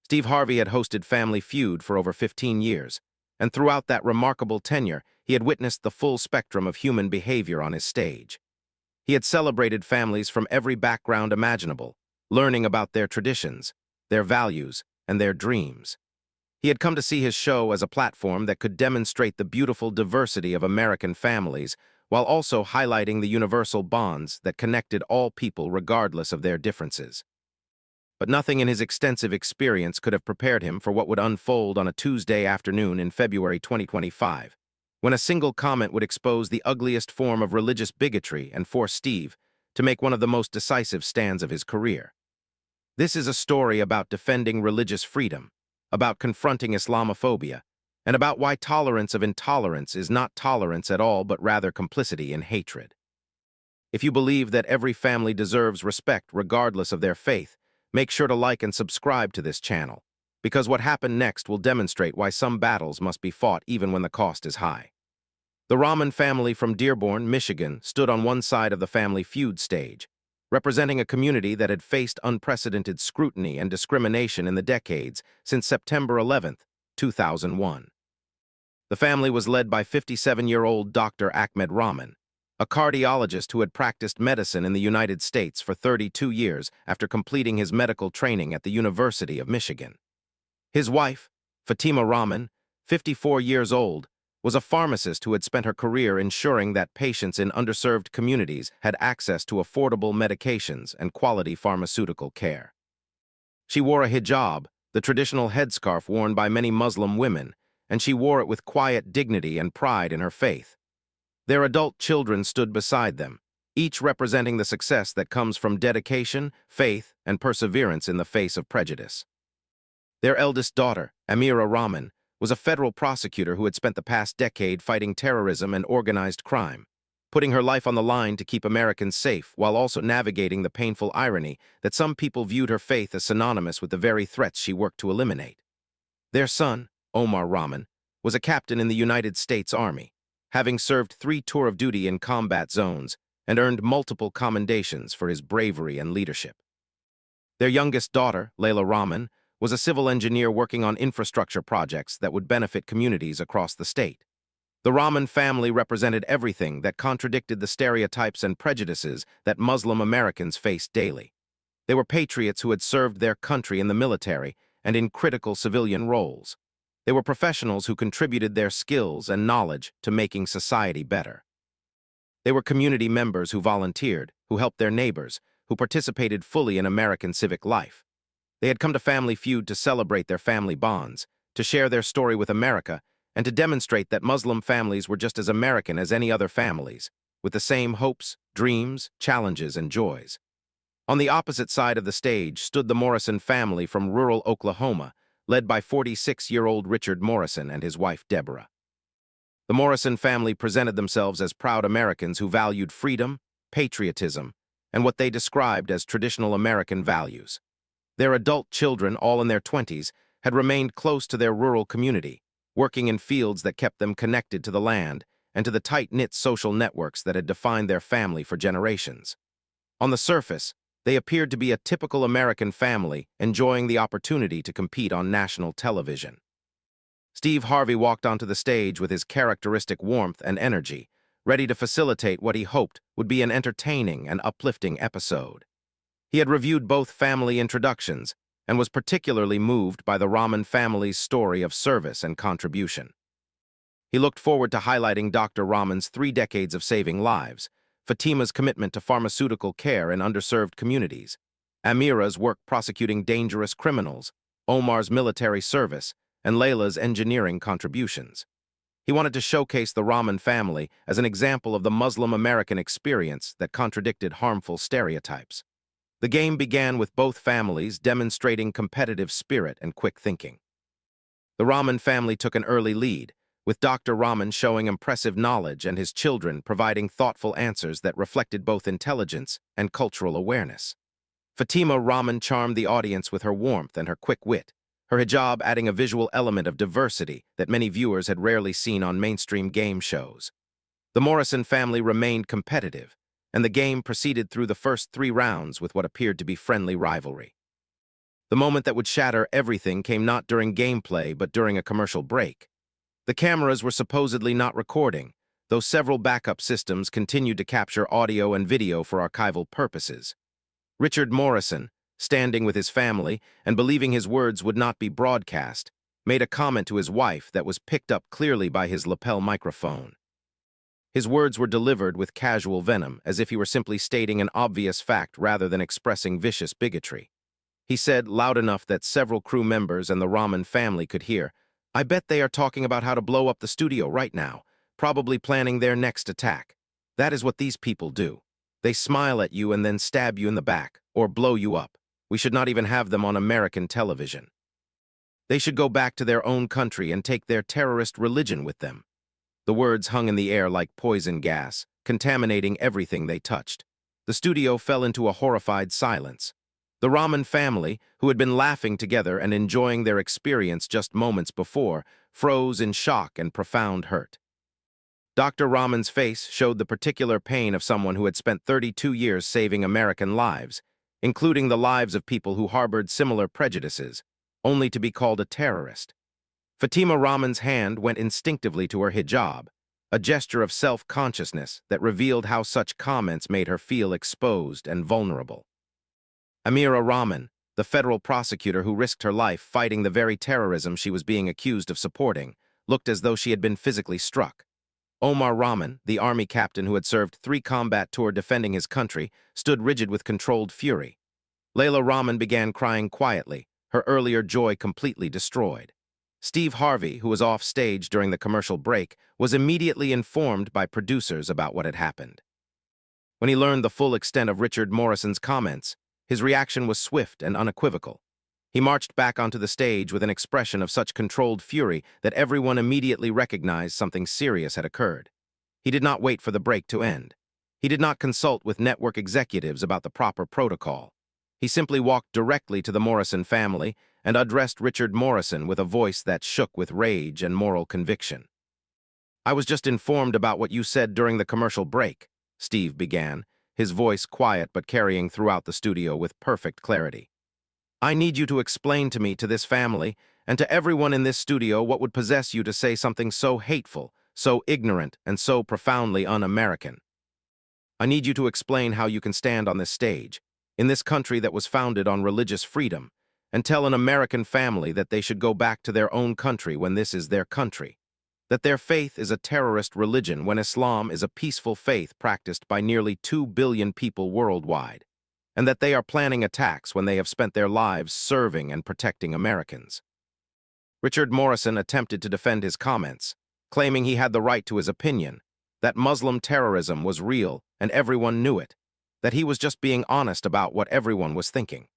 Steve Harvey had hosted Family Feud for over 15 years, and throughout that remarkable tenure, he had witnessed the full spectrum of human behavior on his stage. He had celebrated families from every background imaginable, learning about their traditions, their values, and their dreams. He had come to see his show as a platform that could demonstrate the beautiful diversity of American families while also highlighting the universal bonds that connected all people regardless of their differences. But nothing in his extensive experience could have prepared him for what would unfold on a Tuesday afternoon in February 2025, when a single comment would expose the ugliest form of religious bigotry and force Steve to make one of the most decisive stands of his career. This is a story about defending religious freedom, about confronting Islamophobia, and about why tolerance of intolerance is not tolerance at all but rather complicity in hatred. If you believe that every family deserves respect regardless of their faith, make sure to like and subscribe to this channel, because what happened next will demonstrate why some battles must be fought even when the cost is high. The Ramen family from Dearborn, Michigan, stood on one side of the Family Feud stage, representing a community that had faced unprecedented scrutiny and discrimination in the decades since September 11, 2001. The family was led by 57-year-old Dr. Ahmed Ramen, a cardiologist who had practiced medicine in the United States for 32 years after completing his medical training at the University of Michigan. His wife, Fatima Ramen, 54 years old, was a pharmacist who had spent her career ensuring that patients in underserved communities had access to affordable medications and quality pharmaceutical care. She wore a hijab, the traditional headscarf worn by many Muslim women, and she wore it with quiet dignity and pride in her faith. Their adult children stood beside them, each representing the success that comes from dedication, faith, and perseverance in the face of prejudice. Their eldest daughter, Amira Ramen, was a federal prosecutor who had spent the past decade fighting terrorism and organized crime, putting her life on the line to keep Americans safe while also navigating the painful irony that some people viewed her faith as synonymous with the very threats she worked to eliminate. Their son, Omar Ramen, was a captain in the United States Army, having served 3 tours of duty in combat zones and earned multiple commendations for his bravery and leadership. Their youngest daughter, Layla Ramen, was a civil engineer working on infrastructure projects that would benefit communities across the state. The Ramen family represented everything that contradicted the stereotypes and prejudices that Muslim Americans faced daily. They were patriots who had served their country in the military and in critical civilian roles. They were professionals who contributed their skills and knowledge to making society better. They were community members who volunteered, who helped their neighbors, who participated fully in American civic life. They had come to Family Feud to celebrate their family bonds, to share their story with America, and to demonstrate that Muslim families were just as American as any other families, with the same hopes, dreams, challenges, and joys. On the opposite side of the stage stood the Morrison family from rural Oklahoma, led by 46-year-old Richard Morrison and his wife Deborah. The Morrison family presented themselves as proud Americans who valued freedom, patriotism, and what they described as traditional American values. Their adult children, all in their 20s, had remained close to their rural community, working in fields that kept them connected to the land and to the tight-knit social networks that had defined their family for generations. On the surface, they appeared to be a typical American family enjoying the opportunity to compete on national television. Steve Harvey walked onto the stage with his characteristic warmth and energy, ready to facilitate what he hoped would be an entertaining and uplifting episode. He had reviewed both family introductions and was particularly moved by the Ramen family's story of service and contribution. He looked forward to highlighting Dr. Ramen's 3 decades of saving lives, Fatima's commitment to pharmaceutical care in underserved communities, Amira's work prosecuting dangerous criminals, Omar's military service, and Layla's engineering contributions. He wanted to showcase the Ramen family as an example of the Muslim American experience that contradicted harmful stereotypes. The game began with both families demonstrating competitive spirit and quick thinking. The Ramen family took an early lead, with Dr. Ramen showing impressive knowledge and his children providing thoughtful answers that reflected both intelligence and cultural awareness. Fatima Ramen charmed the audience with her warmth and her quick wit, her hijab adding a visual element of diversity that many viewers had rarely seen on mainstream game shows. The Morrison family remained competitive, and the game proceeded through the first 3 rounds with what appeared to be friendly rivalry. The moment that would shatter everything came not during gameplay, but during a commercial break. The cameras were supposedly not recording, though several backup systems continued to capture audio and video for archival purposes. Richard Morrison, standing with his family and believing his words would not be broadcast, made a comment to his wife that was picked up clearly by his lapel microphone. His words were delivered with casual venom, as if he were simply stating an obvious fact rather than expressing vicious bigotry. He said, loud enough that several crew members and the Ramen family could hear, "I bet they are talking about how to blow up the studio right now, probably planning their next attack. That is what these people do. They smile at you and then stab you in the back, or blow you up. We should not even have them on American television. They should go back to their own country and take their terrorist religion with them." The words hung in the air like poison gas, contaminating everything they touched. The studio fell into a horrified silence. The Ramen family, who had been laughing together and enjoying their experience just moments before, froze in shock and profound hurt. Dr. Ramen's face showed the particular pain of someone who had spent 32 years saving American lives, including the lives of people who harbored similar prejudices, only to be called a terrorist. Fatima Ramen's hand went instinctively to her hijab, a gesture of self-consciousness that revealed how such comments made her feel exposed and vulnerable. Amira Ramen, the federal prosecutor who risked her life fighting the very terrorism she was being accused of supporting, looked as though she had been physically struck. Omar Ramen, the army captain who had served 3 combat tours defending his country, stood rigid with controlled fury. Layla Ramen began crying quietly, her earlier joy completely destroyed. Steve Harvey, who was off stage during the commercial break, was immediately informed by producers about what had happened. When he learned the full extent of Richard Morrison's comments, his reaction was swift and unequivocal. He marched back onto the stage with an expression of such controlled fury that everyone immediately recognized something serious had occurred. He did not wait for the break to end. He did not consult with network executives about the proper protocol. He simply walked directly to the Morrison family and addressed Richard Morrison with a voice that shook with rage and moral conviction. "I was just informed about what you said during the commercial break," Steve began, his voice quiet but carrying throughout the studio with perfect clarity. "I need you to explain to me, to this family, and to everyone in this studio what would possess you to say something so hateful, so ignorant, and so profoundly un-American. I need you to explain how you can stand on this stage, in this country that was founded on religious freedom, and tell an American family that they should go back to their own country when this is their country, that their faith is a terrorist religion when Islam is a peaceful faith practiced by nearly 2 billion people worldwide, and that they are planning attacks when they have spent their lives serving and protecting Americans." Richard Morrison attempted to defend his comments, claiming he had the right to his opinion, that Muslim terrorism was real and everyone knew it, that he was just being honest about what everyone was thinking.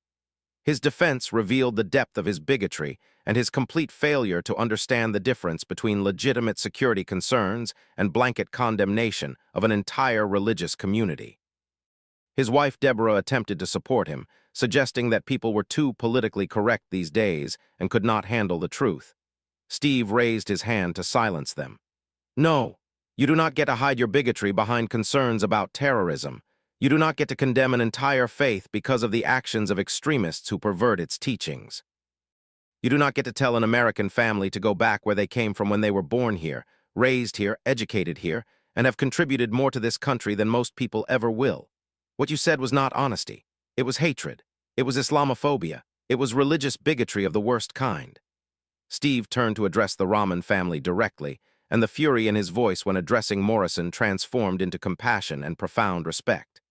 His defense revealed the depth of his bigotry and his complete failure to understand the difference between legitimate security concerns and blanket condemnation of an entire religious community. His wife Deborah attempted to support him, suggesting that people were too politically correct these days and could not handle the truth. Steve raised his hand to silence them. "No, you do not get to hide your bigotry behind concerns about terrorism. You do not get to condemn an entire faith because of the actions of extremists who pervert its teachings. You do not get to tell an American family to go back where they came from when they were born here, raised here, educated here, and have contributed more to this country than most people ever will. What you said was not honesty. It was hatred. It was Islamophobia. It was religious bigotry of the worst kind." Steve turned to address the Ramen family directly, and the fury in his voice when addressing Morrison transformed into compassion and profound respect.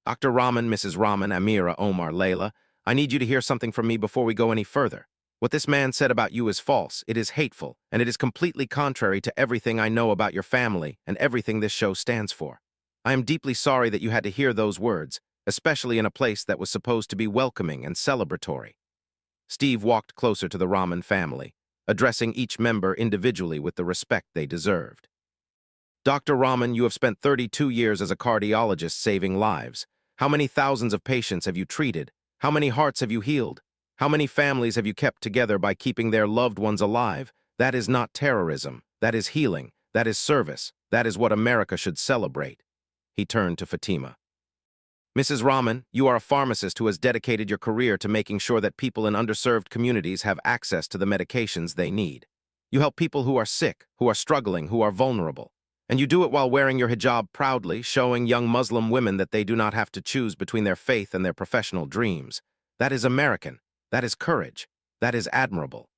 "Dr. Ramen, Mrs. Ramen, Amira, Omar, Layla, I need you to hear something from me before we go any further. What this man said about you is false, it is hateful, and it is completely contrary to everything I know about your family and everything this show stands for. I am deeply sorry that you had to hear those words, especially in a place that was supposed to be welcoming and celebratory." Steve walked closer to the Ramen family, addressing each member individually with the respect they deserved. "Dr. Ramen, you have spent 32 years as a cardiologist saving lives. How many thousands of patients have you treated? How many hearts have you healed? How many families have you kept together by keeping their loved ones alive? That is not terrorism. That is healing. That is service. That is what America should celebrate." He turned to Fatima. Mrs. Ramen, you are a pharmacist who has dedicated your career to making sure that people in underserved communities have access to the medications they need. You help people who are sick, who are struggling, who are vulnerable. And you do it while wearing your hijab proudly, showing young Muslim women that they do not have to choose between their faith and their professional dreams. That is American. That is courage. That is admirable.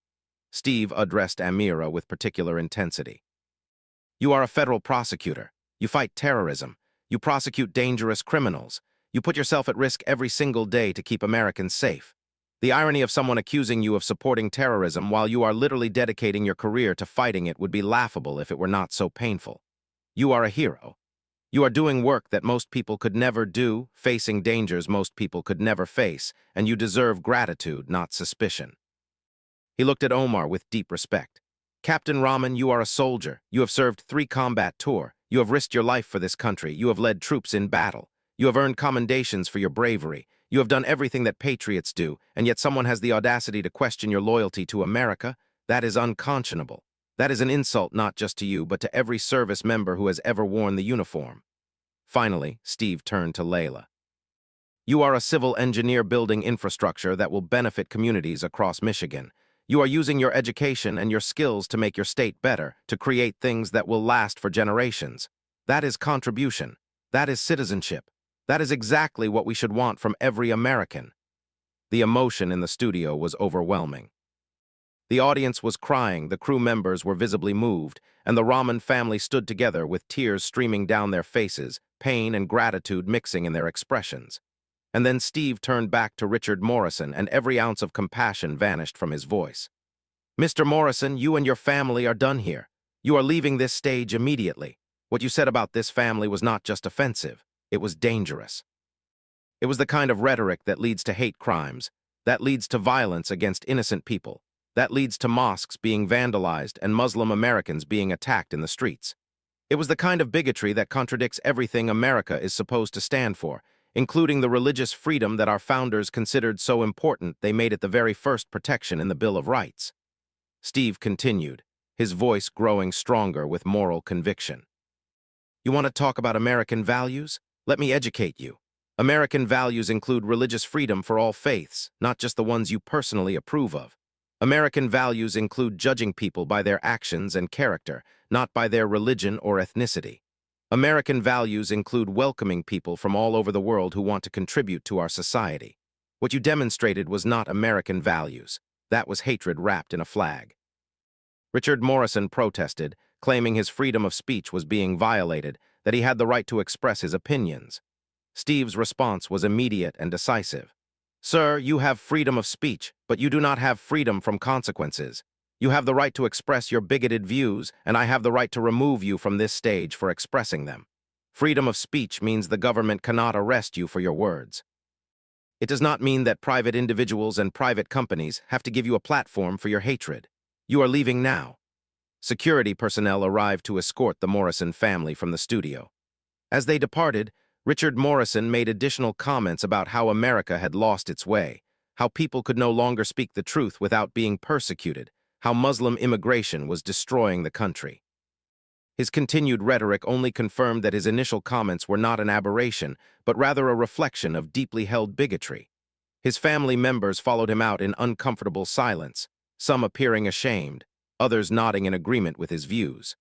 Steve addressed Amira with particular intensity. You are a federal prosecutor. You fight terrorism. You prosecute dangerous criminals. You put yourself at risk every single day to keep Americans safe. The irony of someone accusing you of supporting terrorism while you are literally dedicating your career to fighting it would be laughable if it were not so painful. You are a hero. You are doing work that most people could never do, facing dangers most people could never face, and you deserve gratitude, not suspicion. He looked at Omar with deep respect. Captain Ramen, you are a soldier. You have served 3 combat tours. You have risked your life for this country. You have led troops in battle. You have earned commendations for your bravery. You have done everything that patriots do, and yet someone has the audacity to question your loyalty to America? That is unconscionable. That is an insult not just to you, but to every service member who has ever worn the uniform. Finally, Steve turned to Layla. You are a civil engineer building infrastructure that will benefit communities across Michigan. You are using your education and your skills to make your state better, to create things that will last for generations. That is contribution. That is citizenship. That is exactly what we should want from every American. The emotion in the studio was overwhelming. The audience was crying, the crew members were visibly moved, and the Ramen family stood together with tears streaming down their faces, pain and gratitude mixing in their expressions. And then Steve turned back to Richard Morrison, and every ounce of compassion vanished from his voice. Mr. Morrison, you and your family are done here. You are leaving this stage immediately. What you said about this family was not just offensive, it was dangerous. It was the kind of rhetoric that leads to hate crimes, that leads to violence against innocent people, that leads to mosques being vandalized and Muslim Americans being attacked in the streets. It was the kind of bigotry that contradicts everything America is supposed to stand for, including the religious freedom that our founders considered so important they made it the very first protection in the Bill of Rights. Steve continued, his voice growing stronger with moral conviction. You want to talk about American values? Let me educate you. American values include religious freedom for all faiths, not just the ones you personally approve of. American values include judging people by their actions and character, not by their religion or ethnicity. American values include welcoming people from all over the world who want to contribute to our society. What you demonstrated was not American values. That was hatred wrapped in a flag. Richard Morrison protested, claiming his freedom of speech was being violated, that he had the right to express his opinions. Steve's response was immediate and decisive. Sir, you have freedom of speech, but you do not have freedom from consequences. You have the right to express your bigoted views, and I have the right to remove you from this stage for expressing them. Freedom of speech means the government cannot arrest you for your words. It does not mean that private individuals and private companies have to give you a platform for your hatred. You are leaving now. Security personnel arrived to escort the Morrison family from the studio. As they departed, Richard Morrison made additional comments about how America had lost its way, how people could no longer speak the truth without being persecuted, how Muslim immigration was destroying the country. His continued rhetoric only confirmed that his initial comments were not an aberration, but rather a reflection of deeply held bigotry. His family members followed him out in uncomfortable silence, some appearing ashamed, others nodding in agreement with his views.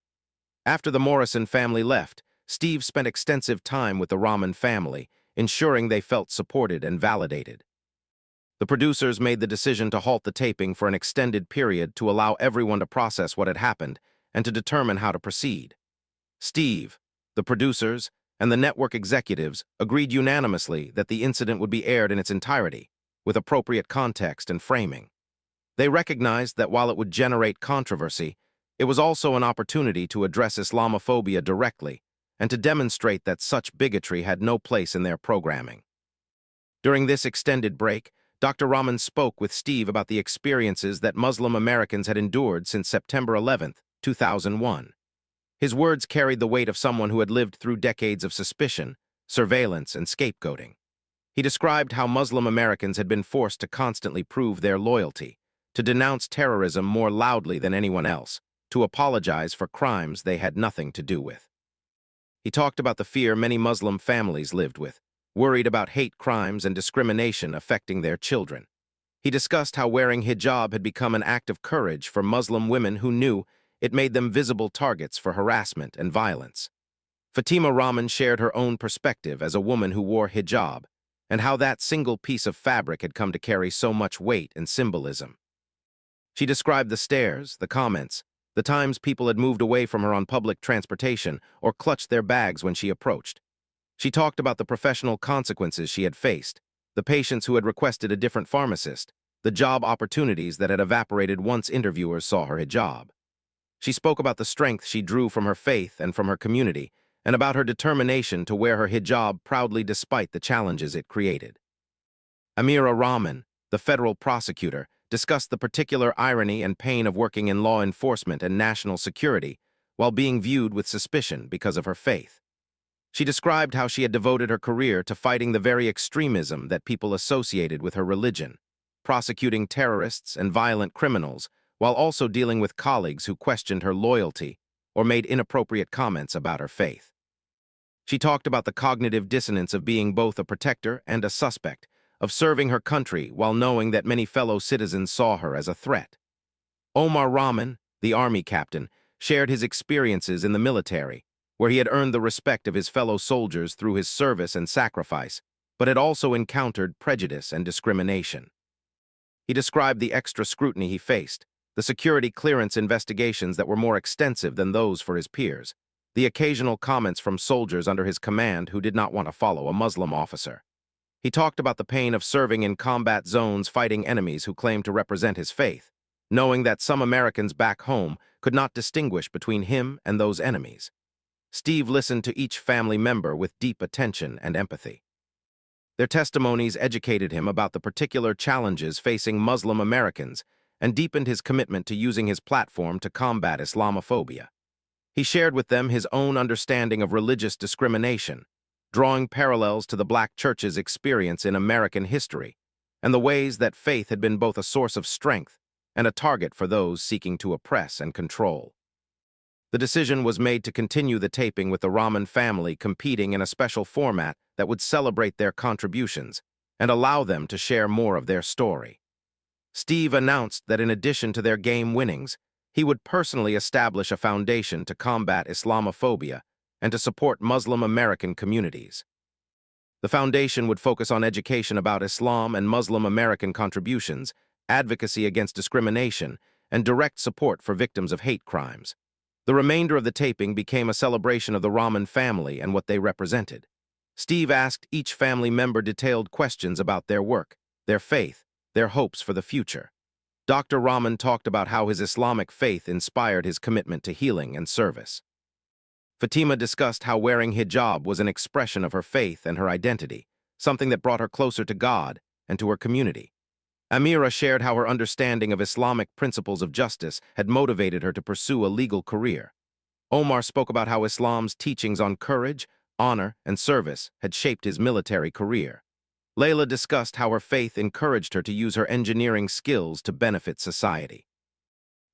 After the Morrison family left, Steve spent extensive time with the Ramen family, ensuring they felt supported and validated. The producers made the decision to halt the taping for an extended period to allow everyone to process what had happened and to determine how to proceed. Steve, the producers, and the network executives agreed unanimously that the incident would be aired in its entirety, with appropriate context and framing. They recognized that while it would generate controversy, it was also an opportunity to address Islamophobia directly and to demonstrate that such bigotry had no place in their programming. During this extended break, Dr. Ramen spoke with Steve about the experiences that Muslim Americans had endured since September 11, 2001. His words carried the weight of someone who had lived through decades of suspicion, surveillance, and scapegoating. He described how Muslim Americans had been forced to constantly prove their loyalty, to denounce terrorism more loudly than anyone else, to apologize for crimes they had nothing to do with. He talked about the fear many Muslim families lived with, worried about hate crimes and discrimination affecting their children. He discussed how wearing hijab had become an act of courage for Muslim women who knew it made them visible targets for harassment and violence. Fatima Ramen shared her own perspective as a woman who wore hijab, and how that single piece of fabric had come to carry so much weight and symbolism. She described the stares, the comments, the times people had moved away from her on public transportation or clutched their bags when she approached. She talked about the professional consequences she had faced, the patients who had requested a different pharmacist, the job opportunities that had evaporated once interviewers saw her hijab. She spoke about the strength she drew from her faith and from her community, and about her determination to wear her hijab proudly despite the challenges it created. Amira Ramen, the federal prosecutor, discussed the particular irony and pain of working in law enforcement and national security while being viewed with suspicion because of her faith. She described how she had devoted her career to fighting the very extremism that people associated with her religion, prosecuting terrorists and violent criminals, while also dealing with colleagues who questioned her loyalty or made inappropriate comments about her faith. She talked about the cognitive dissonance of being both a protector and a suspect, of serving her country while knowing that many fellow citizens saw her as a threat. Omar Ramen, the army captain, shared his experiences in the military, where he had earned the respect of his fellow soldiers through his service and sacrifice, but had also encountered prejudice and discrimination. He described the extra scrutiny he faced, the security clearance investigations that were more extensive than those for his peers, the occasional comments from soldiers under his command who did not want to follow a Muslim officer. He talked about the pain of serving in combat zones fighting enemies who claimed to represent his faith, knowing that some Americans back home could not distinguish between him and those enemies. Steve listened to each family member with deep attention and empathy. Their testimonies educated him about the particular challenges facing Muslim Americans and deepened his commitment to using his platform to combat Islamophobia. He shared with them his own understanding of religious discrimination, drawing parallels to the Black church's experience in American history, and the ways that faith had been both a source of strength and a target for those seeking to oppress and control. The decision was made to continue the taping with the Ramen family competing in a special format that would celebrate their contributions and allow them to share more of their story. Steve announced that in addition to their game winnings, he would personally establish a foundation to combat Islamophobia and to support Muslim American communities. The foundation would focus on education about Islam and Muslim American contributions, advocacy against discrimination, and direct support for victims of hate crimes. The remainder of the taping became a celebration of the Ramen family and what they represented. Steve asked each family member detailed questions about their work, their faith, their hopes for the future. Dr. Ramen talked about how his Islamic faith inspired his commitment to healing and service. Fatima discussed how wearing hijab was an expression of her faith and her identity, something that brought her closer to God and to her community. Amira shared how her understanding of Islamic principles of justice had motivated her to pursue a legal career. Omar spoke about how Islam's teachings on courage, honor, and service had shaped his military career. Layla discussed how her faith encouraged her to use her engineering skills to benefit society.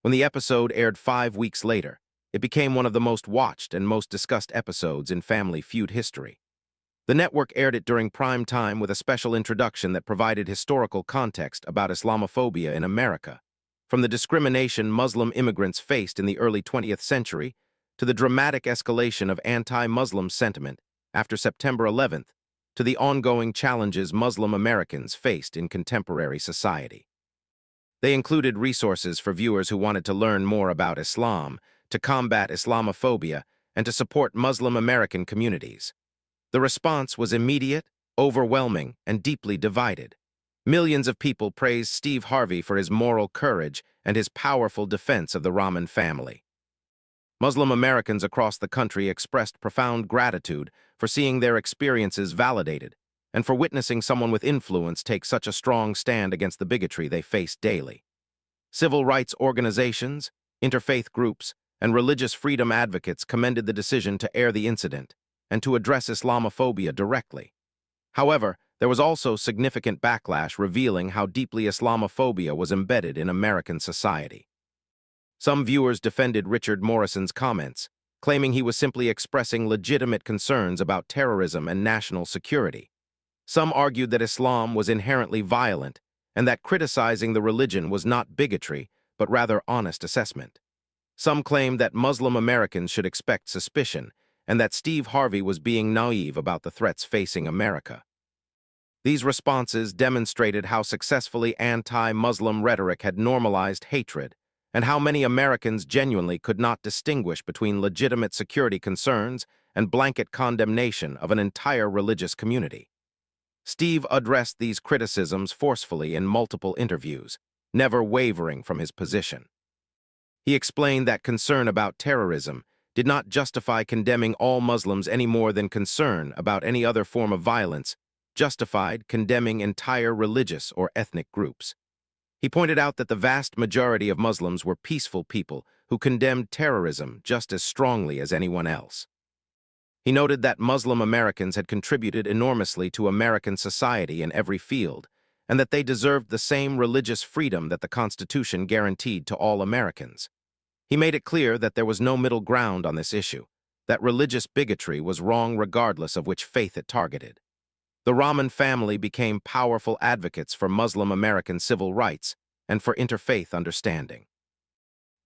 When the episode aired 5 weeks later, it became one of the most watched and most discussed episodes in Family Feud history. The network aired it during prime time with a special introduction that provided historical context about Islamophobia in America, from the discrimination Muslim immigrants faced in the early 20th century to the dramatic escalation of anti-Muslim sentiment after September 11th, to the ongoing challenges Muslim Americans faced in contemporary society. They included resources for viewers who wanted to learn more about Islam, to combat Islamophobia, and to support Muslim American communities. The response was immediate, overwhelming, and deeply divided. Millions of people praised Steve Harvey for his moral courage and his powerful defense of the Ramen family. Muslim Americans across the country expressed profound gratitude for seeing their experiences validated and for witnessing someone with influence take such a strong stand against the bigotry they face daily. Civil rights organizations, interfaith groups, and religious freedom advocates commended the decision to air the incident and to address Islamophobia directly. However, there was also significant backlash revealing how deeply Islamophobia was embedded in American society. Some viewers defended Richard Morrison's comments, claiming he was simply expressing legitimate concerns about terrorism and national security. Some argued that Islam was inherently violent and that criticizing the religion was not bigotry, but rather honest assessment. Some claimed that Muslim Americans should expect suspicion and that Steve Harvey was being naive about the threats facing America. These responses demonstrated how successfully anti-Muslim rhetoric had normalized hatred and how many Americans genuinely could not distinguish between legitimate security concerns and blanket condemnation of an entire religious community. Steve addressed these criticisms forcefully in multiple interviews, never wavering from his position. He explained that concern about terrorism did not justify condemning all Muslims any more than concern about any other form of violence justified condemning entire religious or ethnic groups. He pointed out that the vast majority of Muslims were peaceful people who condemned terrorism just as strongly as anyone else. He noted that Muslim Americans had contributed enormously to American society in every field, and that they deserved the same religious freedom that the Constitution guaranteed to all Americans. He made it clear that there was no middle ground on this issue, that religious bigotry was wrong regardless of which faith it targeted. The Ramen family became powerful advocates for Muslim American civil rights and for interfaith understanding.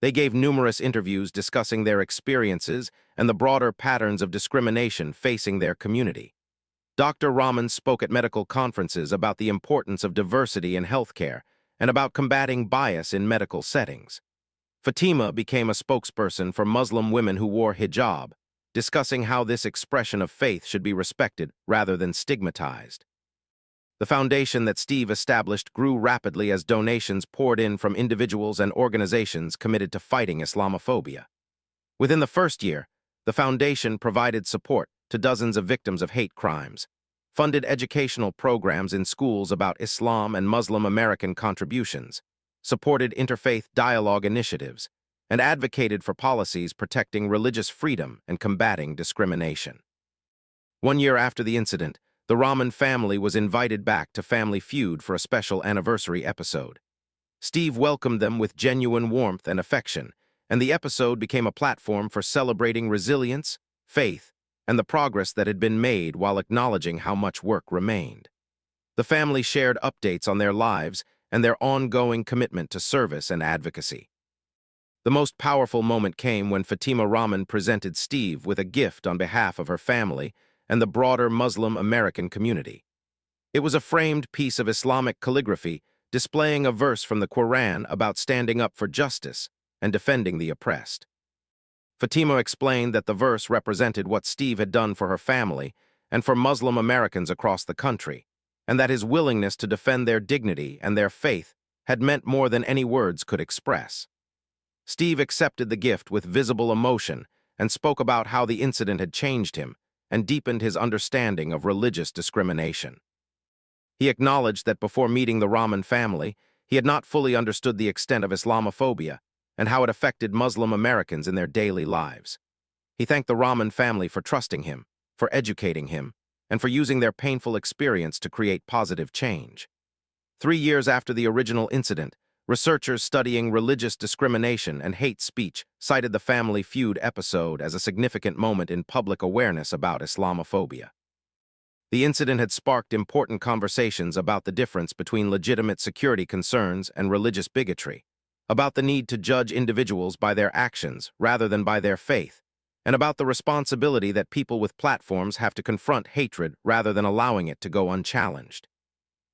They gave numerous interviews discussing their experiences and the broader patterns of discrimination facing their community. Dr. Ramen spoke at medical conferences about the importance of diversity in healthcare and about combating bias in medical settings. Fatima became a spokesperson for Muslim women who wore hijab, discussing how this expression of faith should be respected rather than stigmatized. The foundation that Steve established grew rapidly as donations poured in from individuals and organizations committed to fighting Islamophobia. Within the first year, the foundation provided support to dozens of victims of hate crimes, funded educational programs in schools about Islam and Muslim American contributions, supported interfaith dialogue initiatives, and advocated for policies protecting religious freedom and combating discrimination. 1 year after the incident, the Ramen family was invited back to Family Feud for a special anniversary episode. Steve welcomed them with genuine warmth and affection, and the episode became a platform for celebrating resilience, faith, and the progress that had been made while acknowledging how much work remained. The family shared updates on their lives and their ongoing commitment to service and advocacy. The most powerful moment came when Fatima Ramen presented Steve with a gift on behalf of her family and the broader Muslim American community. It was a framed piece of Islamic calligraphy displaying a verse from the Quran about standing up for justice and defending the oppressed. Fatima explained that the verse represented what Steve had done for her family and for Muslim Americans across the country, and that his willingness to defend their dignity and their faith had meant more than any words could express. Steve accepted the gift with visible emotion and spoke about how the incident had changed him and deepened his understanding of religious discrimination. He acknowledged that before meeting the Ramen family, he had not fully understood the extent of Islamophobia and how it affected Muslim Americans in their daily lives. He thanked the Ramen family for trusting him, for educating him, and for using their painful experience to create positive change. 3 years after the original incident, researchers studying religious discrimination and hate speech cited the Family Feud episode as a significant moment in public awareness about Islamophobia. The incident had sparked important conversations about the difference between legitimate security concerns and religious bigotry, about the need to judge individuals by their actions rather than by their faith, and about the responsibility that people with platforms have to confront hatred rather than allowing it to go unchallenged.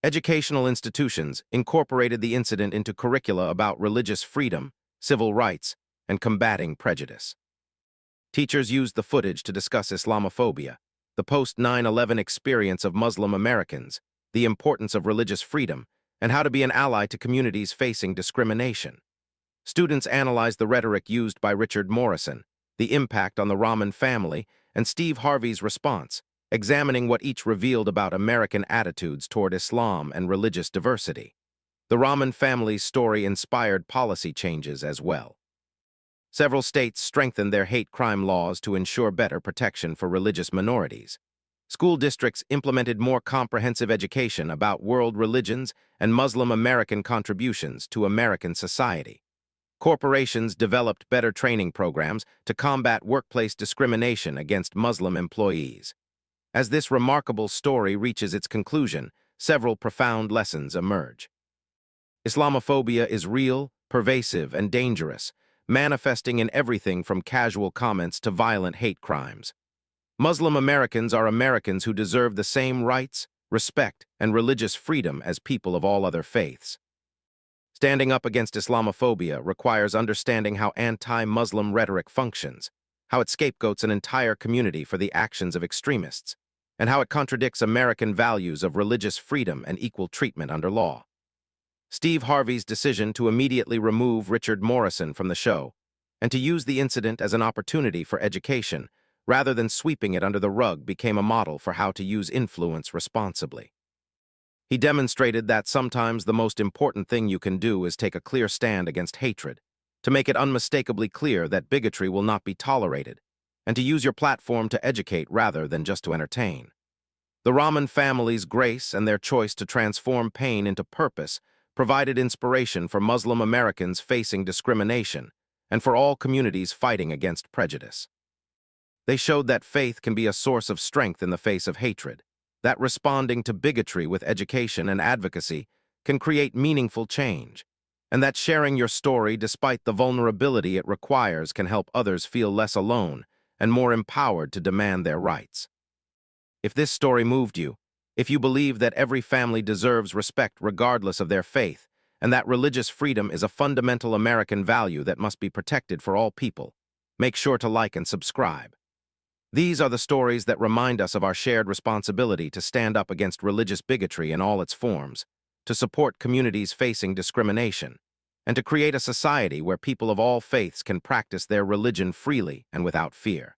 Educational institutions incorporated the incident into curricula about religious freedom, civil rights, and combating prejudice. Teachers used the footage to discuss Islamophobia, the post-9/11 experience of Muslim Americans, the importance of religious freedom, and how to be an ally to communities facing discrimination. Students analyzed the rhetoric used by Richard Morrison, the impact on the Ramen family, and Steve Harvey's response, examining what each revealed about American attitudes toward Islam and religious diversity. The Ramen family's story inspired policy changes as well. Several states strengthened their hate crime laws to ensure better protection for religious minorities. School districts implemented more comprehensive education about world religions and Muslim American contributions to American society. Corporations developed better training programs to combat workplace discrimination against Muslim employees. As this remarkable story reaches its conclusion, several profound lessons emerge. Islamophobia is real, pervasive, and dangerous, manifesting in everything from casual comments to violent hate crimes. Muslim Americans are Americans who deserve the same rights, respect, and religious freedom as people of all other faiths. Standing up against Islamophobia requires understanding how anti-Muslim rhetoric functions, how it scapegoats an entire community for the actions of extremists, and how it contradicts American values of religious freedom and equal treatment under law. Steve Harvey's decision to immediately remove Richard Morrison from the show and to use the incident as an opportunity for education, rather than sweeping it under the rug, became a model for how to use influence responsibly. He demonstrated that sometimes the most important thing you can do is take a clear stand against hatred, to make it unmistakably clear that bigotry will not be tolerated, and to use your platform to educate rather than just to entertain. The Ramen family's grace and their choice to transform pain into purpose provided inspiration for Muslim Americans facing discrimination and for all communities fighting against prejudice. They showed that faith can be a source of strength in the face of hatred, that responding to bigotry with education and advocacy can create meaningful change, and that sharing your story despite the vulnerability it requires can help others feel less alone and more empowered to demand their rights. If this story moved you, if you believe that every family deserves respect regardless of their faith, and that religious freedom is a fundamental American value that must be protected for all people, make sure to like and subscribe. These are the stories that remind us of our shared responsibility to stand up against religious bigotry in all its forms, to support communities facing discrimination, and to create a society where people of all faiths can practice their religion freely and without fear.